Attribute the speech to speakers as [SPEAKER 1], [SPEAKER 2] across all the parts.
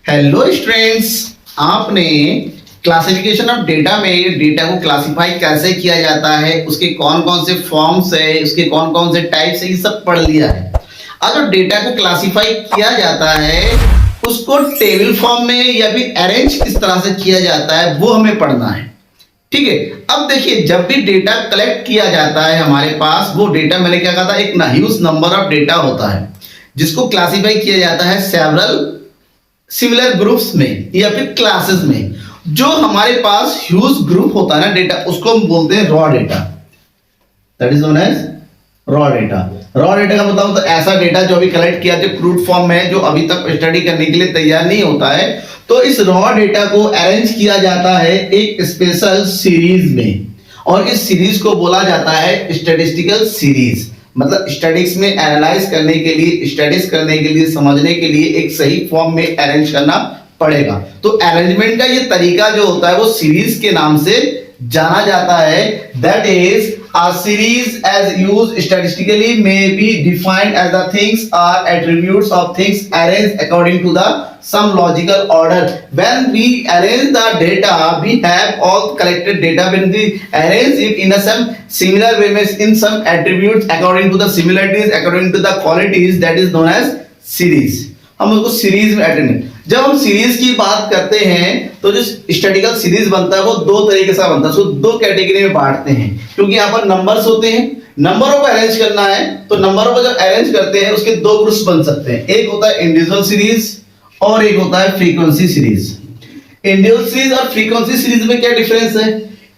[SPEAKER 1] Hello students, आपने classification of data में data को क्लासिफाई कैसे किया जाता है, उसके कौन कौन से फॉर्म्स है, उसके कौन कौन से टाइप्स है, ये सब पढ़ लिया है। अब जो डेटा को क्लासिफाई किया जाता है उसको टेबल फॉर्म में या फिर अरेंज किस तरह से किया जाता है वो हमें पढ़ना है। ठीक है, अब देखिए, जब भी डेटा कलेक्ट किया जाता है हमारे पास, वो डेटा मैंने क्या कहा था, एक ह्यूज नंबर ऑफ डेटा होता है जिसको क्लासिफाई किया जाता है सेवरल सिमिलर ग्रुप्स में या फिर क्लासेस में। जो हमारे पास ह्यूज ग्रुप होता है ना डेटा, उसको हम बोलते हैं raw data. That is known as raw data. Raw data का मतलब तो ऐसा डेटा जो अभी कलेक्ट किया जो क्रूड फॉर्म में, जो अभी तक स्टडी करने के लिए तैयार नहीं होता है, तो इस रॉ डेटा को अरेंज किया जाता है एक स्पेशल सीरीज में, और इस सीरीज को बोला जाता है स्टैटिस्टिकल सीरीज। मतलब स्टडीज में एनालाइज करने के लिए, स्टडीज करने के लिए, समझने के लिए एक सही फॉर्म में अरेंज करना पड़ेगा। तो अरेंजमेंट का ये तरीका जो होता है वो सीरीज के नाम से जाना जाता है। That is a series as used statistically may be defined as the things or attributes of things arranged according to the some logical order. When we arrange the data, we have all collected data. When we arrange it in a some similar way, in some attributes according to the similarities, according to the qualities, that is known as series. हम उसको series में attend. जब हम series की बात करते हैं तो जो स्टैटिस्टिकल सीरीज बनता है वो दो तरीके से बनता है, उसको दो कैटेगरी में बांटते हैं, क्योंकि यहाँ पर नंबर्स होते हैं, नंबरों को अरेंज करना है। तो नंबरों को जब अरेंज करते हैं उसके दो ग्रुप्स बन सकते हैं, एक होता है इंडिविजुअल सीरीज और एक होता है फ्रीक्वेंसी सीरीज। इंडिविजुअल सीरीज और फ्रीक्वेंसी सीरीज में क्या डिफरेंस है?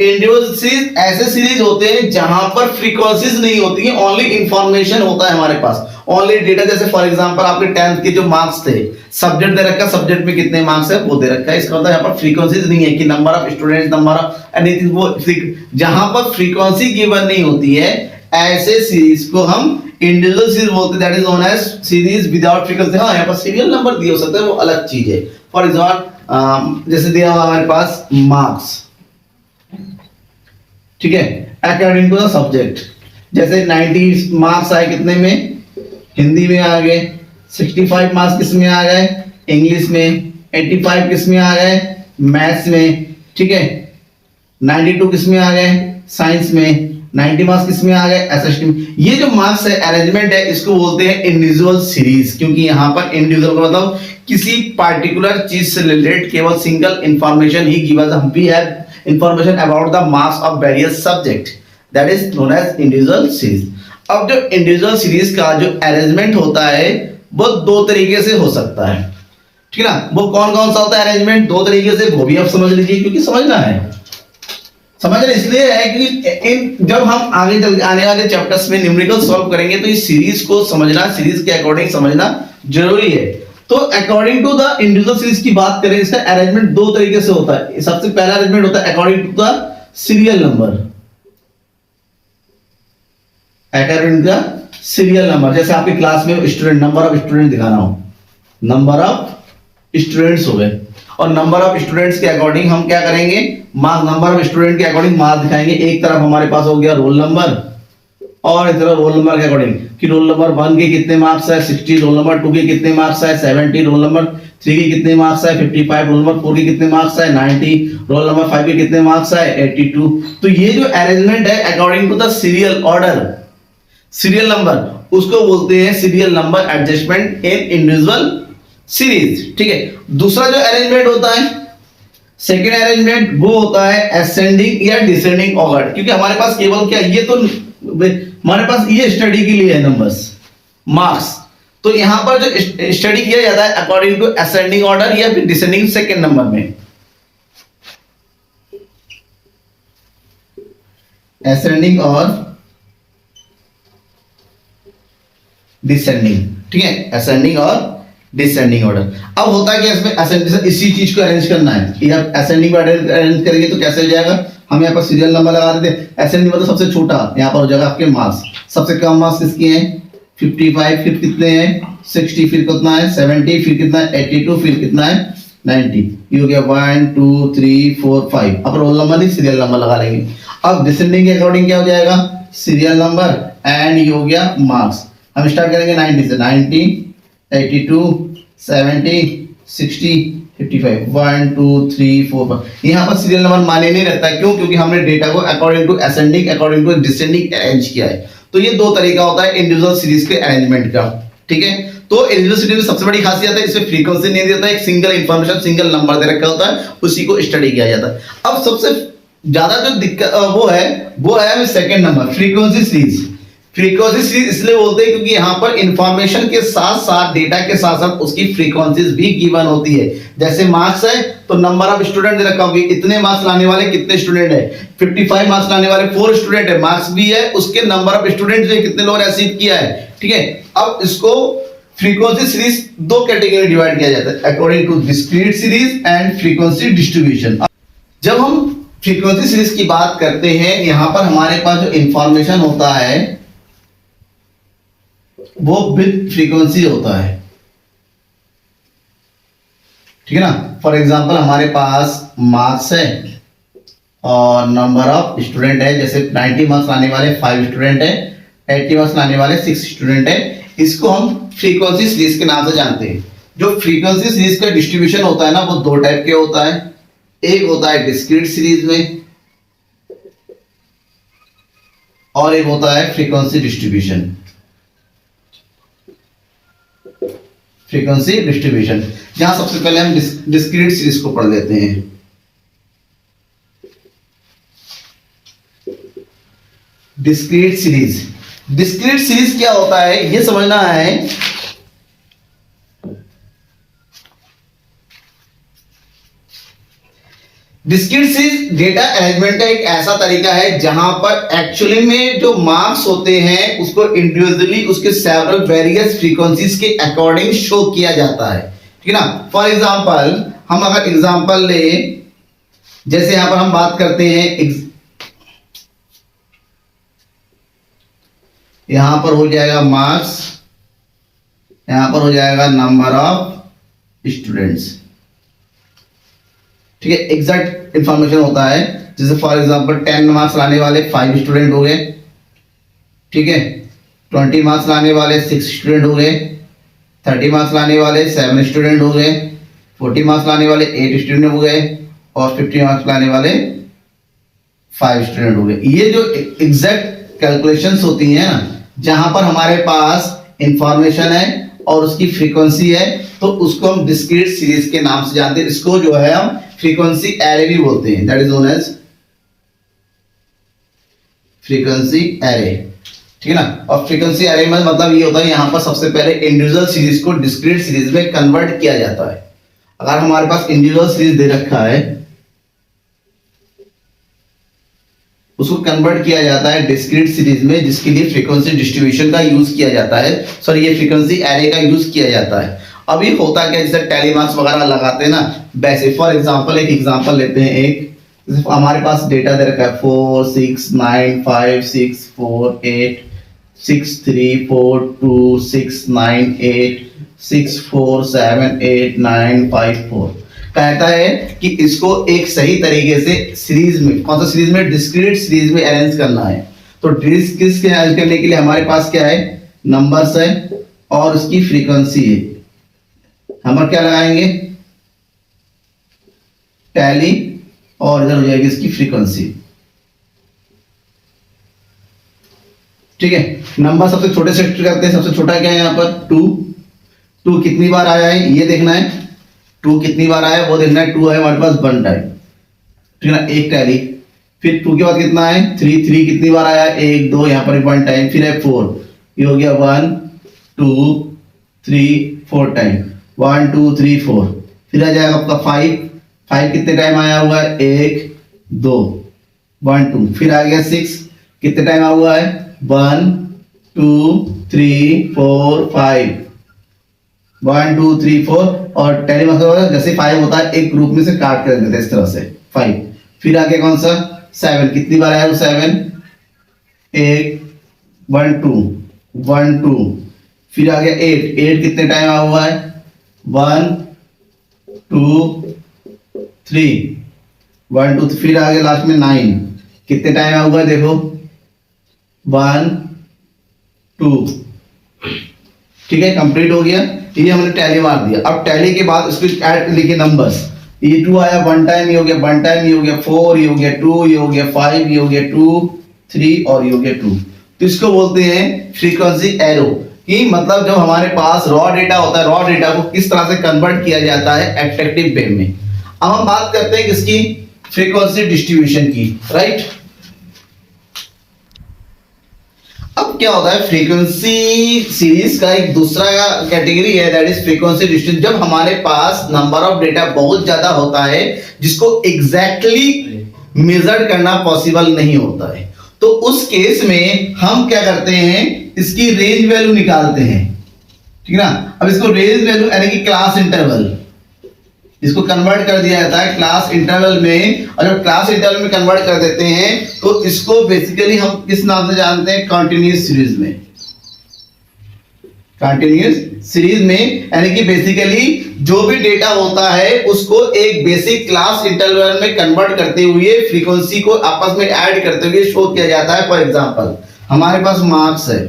[SPEAKER 1] इंडिविजुअल सीरीज ऐसे सीरीज होते हैं जहां पर फ्रीक्वेंसीज नहीं होती है, ओनली इंफॉर्मेशन होता है हमारे पास, ओनली डेटा। जैसे फॉर एग्जांपल आपके 10th के जो मार्क्स थे, सब्जेक्ट दे रखा है, सब्जेक्ट में कितने मार्क्स है वो दे रखा है। इसका मतलब यहाँ पर फ्रीक्वेंसीज नहीं है कि number of students, number of anything, वो जहां पर फ्रीक्वेंसी गिवन नहीं होती है ऐसे सीरीज को हम इंडिविजुअल सीरीज बोलते हैं। That is known as series without frequency. हाँ, यहाँ पर सीरियल नंबर दिए हो सकते हैं, वो अलग चीज है। फॉर एग्जाम्पल जैसे दिया हुआ हमारे पास मार्क्स, ठीक है, अकॉर्डिंग टू द सब्जेक्ट। जैसे 90 मार्क्स आए कितने में? हिंदी में आ गए। 65 मार्क्स किस में आ गए? इंग्लिश में। 85 किस में आ गए? मैथ्स में। ठीक है, 92 किस में आ गए? साइंस में। 90 मार्क्स किस में आ गए? एसएसटी में। ये जो मार्क्स है, अरेंजमेंट है, इसको बोलते हैं इंडिविजुअल सीरीज, क्योंकि यहाँ पर इंडिविजुअल का मतलब किसी पार्टिकुलर चीज से रिलेटेड केवल सिंगल इंफॉर्मेशन ही गिवन। हम भी है information about the marks of various subject, that is known as individual series. अब जो individual series का जो arrangement होता है वो दो तरीके से हो सकता है, ठीक है ना। वो कौन कौन सा होता है अरेंजमेंट? दो तरीके से, वो भी आप समझ लीजिए, क्योंकि समझना है। समझना इसलिए है कि जब हम आगे चल आने वाले चैप्टर्स में न्यूमेरिकल सॉल्व करेंगे तो इस सीरीज को समझना, सीरीज के अकॉर्डिंग समझना जरूरी है। तो according to the individual series की बात करें, इसका अरेंजमेंट दो तरीके से होता है। सबसे पहला अरेंजमेंट होता है according to the serial number. According to the serial number, जैसे आपकी क्लास में स्टूडेंट, नंबर ऑफ स्टूडेंट दिखाना हो, नंबर ऑफ स्टूडेंट्स हो गए, और नंबर ऑफ स्टूडेंट्स के अकॉर्डिंग हम क्या करेंगे? मार्क्स, नंबर ऑफ स्टूडेंट के अकॉर्डिंग मार्क्स दिखाएंगे। एक तरफ हमारे पास हो गया रोल नंबर, और इस तरह रोल नंबर के अकॉर्डिंग कि रोल नंबर 1 के कितने मार्क्स है 60, रोल नंबर 2 के कितने मार्क्स है 70, रोल नंबर 3 के कितने मार्क्स है 55, रोल नंबर 4 के कितने मार्क्स है 90, रोल नंबर 5 के कितने मार्क्स है 82। तो ये जो अरेंजमेंट है according to the serial order, serial number, उसको बोलते हैं serial number adjustment in individual series. ठीक है, दूसरा जो अरेंजमेंट होता है, सेकेंड अरेंजमेंट, वो होता है असेंडिंग या डिसेंडिंग ऑर्डर। क्योंकि हमारे पास केवल क्या, ये तो हमारे पास ये स्टडी के लिए है नंबर्स, मार्क्स, तो यहां पर जो स्टडी किया जाता है अकॉर्डिंग टू असेंडिंग ऑर्डर या फिर डिसेंडिंग सेकंड नंबर में। असेंडिंग और डिसेंडिंग, ठीक है, असेंडिंग और डिसेंडिंग ऑर्डर। अब होता क्या इसमें, असेंडिंग, इसी चीज को अरेंज करना है कि आप असेंडिंग पर अरेंज करेंगे तो कैसे हो जाएगा? हम यहाँ पर सीरियल नंबर लगा देते हैं। असेंडिंग मतलब सबसे छोटा, यहाँ पर हो जाएगा आपके मार्क्स। सबसे कम मार्क्स किसके हैं? 55, फिर कितने हैं 60, फिर कितना है 70, फिर कितना है 82, फिर कितना है 90। ये हो गया 1 2 3 4 5। अब रोल नंबर नहीं, सीरियल नंबर लगा लेंगे। अब डिसेंडिंग के अकॉर्डिंग क्या हो जाएगा? सीरियल नंबर एंड ये हो गया मार्क्स। हम स्टार्ट करेंगे 90 से, 90 82 70 60 55 1 2 3 4 5। यहाँ पर सीरियल नंबर माने नहीं रहता है, क्यों? क्योंकि हमने डेटा को according to ascending according to descending arrange किया है। तो ये दो तरीका होता है इंडिविजुअल सीरीज के अरेंजमेंट का, ठीक है। तो इंडिविजुअल सीरीज में सबसे बड़ी खासियत है इसमें फ्रीक्वेंसी नहीं देता है, एक सिंगल इंफॉर्मेशन सिंगल नंबर दे रखा होता है, उसी को स्टडी किया जाता है। अब सबसे ज्यादा जो दिक्कत वो है second number, frequency series. Frequency series इसलिए बोलते हैं क्योंकि यहाँ पर इंफॉर्मेशन के साथ साथ डेटा के साथ साथ उसकी फ्रीक्वेंसीज भी गिवन होती है। जैसे मार्क्स है तो नंबर ऑफ स्टूडेंट दे रखा होगा, इतने मार्क्स लाने वाले कितने स्टूडेंट है, 55 मार्क्स लाने वाले 4 स्टूडेंट है, मार्क्स भी है, उसके नंबर ऑफ स्टूडेंट जो कितने लोगों ने अचीव किया है, ठीक है। अब इसको फ्रीक्वेंसी सीरीज दो कैटेगरी डिवाइड किया जाता है, according to discrete series and frequency distribution. जब हम फ्रीक्वेंसी सीरीज की बात करते हैं, यहां पर हमारे पास जो इंफॉर्मेशन होता है वो विद फ्रीक्वेंसी होता है, ठीक है ना। फॉर एग्जांपल हमारे पास मार्क्स है और नंबर ऑफ स्टूडेंट है, जैसे 90 मार्क्स लाने वाले 5 स्टूडेंट है, 80 मार्क्स लाने वाले 6 स्टूडेंट है। इसको हम फ्रीक्वेंसी सीरीज के नाम से जानते हैं। जो फ्रीक्वेंसी सीरीज का डिस्ट्रीब्यूशन होता है ना, वो दो टाइप के होता है। एक होता है डिस्क्रीट सीरीज में और एक होता है फ्रीक्वेंसी डिस्ट्रीब्यूशन। फ्रीक्वेंसी डिस्ट्रीब्यूशन जहां सबसे पहले हम डिस्क्रीट सीरीज को पढ़ लेते हैं। डिस्क्रीट सीरीज, डिस्क्रीट सीरीज क्या होता है ये समझना है। डिस्क्रीट सीरीज डेटा अरेंजमेंट का एक ऐसा तरीका है जहां पर एक्चुअली में जो मार्क्स होते हैं उसको इंडिविजुअली उसके सेवरल वेरियस फ्रीक्वेंसीज के अकॉर्डिंग शो किया जाता है, ठीक है ना। फॉर एग्जांपल हम अगर एग्जांपल ले, जैसे यहां पर हम बात करते हैं, यहां पर हो जाएगा मार्क्स, यहां पर हो जाएगा नंबर ऑफ स्टूडेंट्स, ठीक है। एग्जैक्ट इंफॉर्मेशन होता है। जैसे फॉर एग्जांपल 10 मार्क्स लाने वाले 5 स्टूडेंट हो गए, ठीक है। 20 मार्क्स लाने वाले 6 स्टूडेंट हो गए, 30 मार्क्स लाने वाले 7 स्टूडेंट हो गए, 40 मार्क्स लाने वाले 8 स्टूडेंट हो गए और 50 मार्क्स लाने वाले 5 स्टूडेंट हो गए। ये जो एग्जैक्ट कैलकुलेशंस होती हैं ना, जहां पर हमारे पास इंफॉर्मेशन है और उसकी फ्रीक्वेंसी है, तो उसको हम डिस्क्रीट सीरीज के नाम से जानते हैं। इसको जो है हम फ्रीक्वेंसी एरे भी बोलते हैं, that is known as frequency array, ठीक है ना। और फ्रीक्वेंसी एरे में मतलब ये होता है यहां पर सबसे पहले इंडिविजुअल सीरीज को डिस्क्रीट सीरीज में कन्वर्ट किया जाता है। अगर हमारे पास इंडिविजुअल सीरीज दे रखा है, उसको कन्वर्ट किया जाता है डिस्क्रीट सीरीज में, जिसके लिए फ्रीक्वेंसी डिस्ट्रीब्यूशन का यूज किया जाता है, सॉरी ये फ्रीक्वेंसी एरे का यूज किया जाता है। अभी होता क्या, जैसे टैली मार्क्स वगैरह लगाते हैं ना, वैसे फॉर एग्जांपल एक एग्जांपल लेते हैं। एक हमारे पास डेटा दे रखा है 4 6 9 5 6 4 8 6 3 4 2 6 9 8 6 4 7 8 9 5 4। कहता है कि इसको एक सही तरीके से सीरीज में, कौन सा सीरीज में, डिस्क्रीट सीरीज में अरेंज करना है। तो डिस्क्रीट के अरेंज करने के लिए हमारे पास क्या है, नंबर्स है और उसकी फ्रीक्वेंसी है। हम क्या लगाएंगे, टैली, और इधर हो जाएगी इसकी फ्रीक्वेंसी, ठीक है। नंबर सबसे छोटे से करते हैं, सबसे छोटा क्या है यहाँ पर 2 कितनी बार आया है ये देखना है, 2 कितनी बार आया है वो देखना है। 2 है हमारे पास 1 टाइम, ठीक है ना, एक टैली। फिर 2 के बाद कितना है 3 कितनी बार आया है 1 2, यहाँ पर 1 टाइम। फिर है 4, ये हो गया 1 2 3 4 टाइम, 1 2 3 4। फिर आ जाएगा आपका 5 कितने टाइम आया हुआ है 1 2 1 2। फिर आ गया 6 कितने टाइम आया हुआ है 1 2 3 4 5, 1 2 3 4। और टैली मतलब जैसे 5 होता है एक ग्रुप में से काट कर देते हैं इस तरह से 5। फिर आगे कौन सा 7 कितनी बार आया वो 7 1 2 1 2। फिर आ गया 8 कितने टाइम आया हुआ है 1 2 3 1 2। फिर आ गया लास्ट में 9 कितने टाइम आया हुआ है देखो 1 2, ठीक है, कंप्लीट हो गया। ये हमने टैली मार दिया। अब टैली के बाद इसको ऐड लिखे नंबर्स, ये 2 आया वन टाइम, ये हो गया वन टाइम, ये हो गया 4, ये हो गया 2, ये हो गया 5, ये हो गया 2, 3 और ये हो गया 2। तो इसको बोलते हैं फ्रीक्वेंसी एरो, कि मतलब जब हमारे पास रॉ डेटा होता है, रॉ डेटा को किस तरह से कन्वर्ट किया जाता है एट्रैक्टिव वे में। अब हम बात करते हैं किसकी, फ्रीक्वेंसी डिस्ट्रीब्यूशन की, राइट। अब क्या होता है, फ्रीक्वेंसी सीरीज का एक दूसरा कैटेगरी है, दैट इज फ्रीक्वेंसी डिस्ट्रीब्यूशन। जब हमारे पास नंबर ऑफ डेटा बहुत ज्यादा होता है जिसको एग्जैक्टली मेजर करना पॉसिबल नहीं होता है, तो उस केस में हम क्या करते हैं, इसकी रेंज वैल्यू निकालते हैं, ठीक है ना। अब इसको रेंज वैल्यू यानी कि क्लास इंटरवल, इसको कन्वर्ट कर दिया जाता है क्लास इंटरवल में। और जब क्लास इंटरवल में कन्वर्ट कर देते हैं तो इसको बेसिकली हम किस नाम से जानते हैं, कंटिन्यूअस सीरीज में। कंटिन्यूअस सीरीज में यानी कि बेसिकली जो भी डेटा होता है उसको एक बेसिक क्लास इंटरवल में कन्वर्ट करते हुए फ्रीक्वेंसी को आपस में ऐड करते हुए शो किया जाता है। फॉर एग्जांपल हमारे पास मार्क्स है,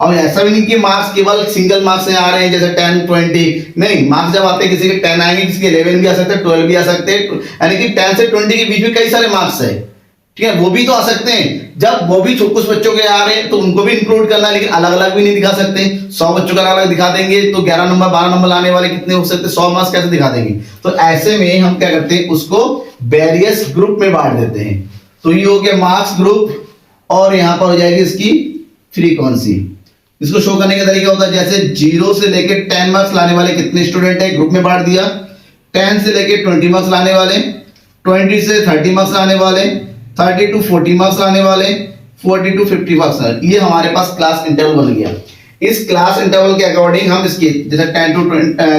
[SPEAKER 1] और ऐसा भी नहीं कि मार्क्स केवल सिंगल मार्क्स से आ रहे हैं, जैसे 10, 20 नहीं, मार्क्स जब आते हैं किसी के 10 आएंगे, किसी के 11 भी आ सकते हैं, 12 भी आ सकते हैं, यानी कि 10 से 20 के बीच में कई सारे मार्क्स है, ठीक है, वो भी तो आ सकते हैं। जब वो भी कुछ बच्चों के आ रहे हैं तो उनको भी इंक्लूड करना है, लेकिन अलग अलग भी नहीं दिखा सकते। 100 बच्चों का अलग अलग दिखा देंगे तो 11 नंबर 12 नंबर लाने वाले कितने हो सकते हैं, 100 मार्क्स कैसे दिखा देंगे। तो ऐसे में हम क्या करते हैं, उसको वेरियस ग्रुप में बांट देते हैं। तो ये हो गया मार्क्स ग्रुप, और यहां पर हो जाएगी इसकी फ्रीक्वेंसी। इसको शो करने का तरीका होता है, जैसे 0 से लेके 10 मार्क्स लाने वाले कितने स्टूडेंट है, ग्रुप में बांट दिया। 10 से लेके 20 मार्क्स लाने वाले, 20 से 30 मार्क्स लाने वाले, 30 to 40 मार्क्स लाने वाले, 40 to 50 मार्क्स लाने। ये हमारे पास क्लास इंटरवल बन गया। इस क्लास इंटरवल के अकॉर्डिंग हम इसकी जैसे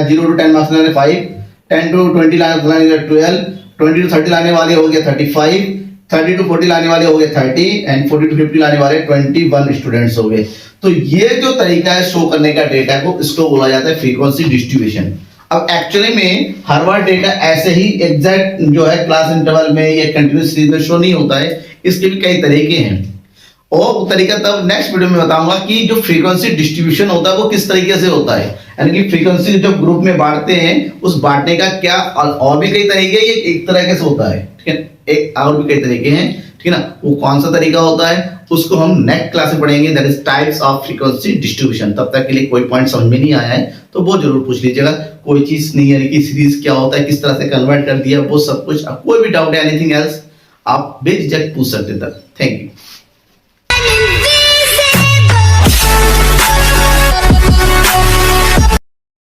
[SPEAKER 1] 0 to 10 मार्क्स लाने 5, 10 to 20 लाने 12, 20 to 30 लाने वाले हो गया 35, 30 to 40 लाने वाले हो गए 30, एंड 40 to 50 लाने वाले 21 स्टूडेंट्स हो गए। तो ये जो तरीका है शो करने का डेटा को, इसको बोला जाता है फ्रीक्वेंसी डिस्ट्रीब्यूशन। अब एक्चुअली में हर बार डेटा ऐसे ही एग्जैक्ट जो है क्लास इंटरवल में या कंटिन्यूअस सीरीज में शो नहीं होता है, इसके भी कई तरीके हैं, और वो तरीका तब नेक्स्ट वीडियो में बताऊंगा कि जो फ्रीक्वेंसी डिस्ट्रीब्यूशन होता है वो किस तरीके से होता है, यानी कि फ्रीक्वेंसी जब ग्रुप में बांटते हैं उस बांटने का क्या और भी कई तरीके, ये एक तरीके से होता है, ठीक है, एक और भी कई तरीके हैं, ठीक है ना। वो कौन सा तरीका होता है उसको हम नेक्स्ट क्लास में पढ़ेंगे, that is types of frequency distribution. तब तक के लिए कोई पॉइंट समझ में नहीं आया है तो वो जरूर पूछ लीजिएगा। कोई चीज नहीं है कि सीरीज क्या होता है, किस तरह से कन्वर्ट कर दिया, वो सब कुछ। कोई भी डाउट है एनीथिंग एल्स आप बेझिझक पूछ सकते थे। Thank you.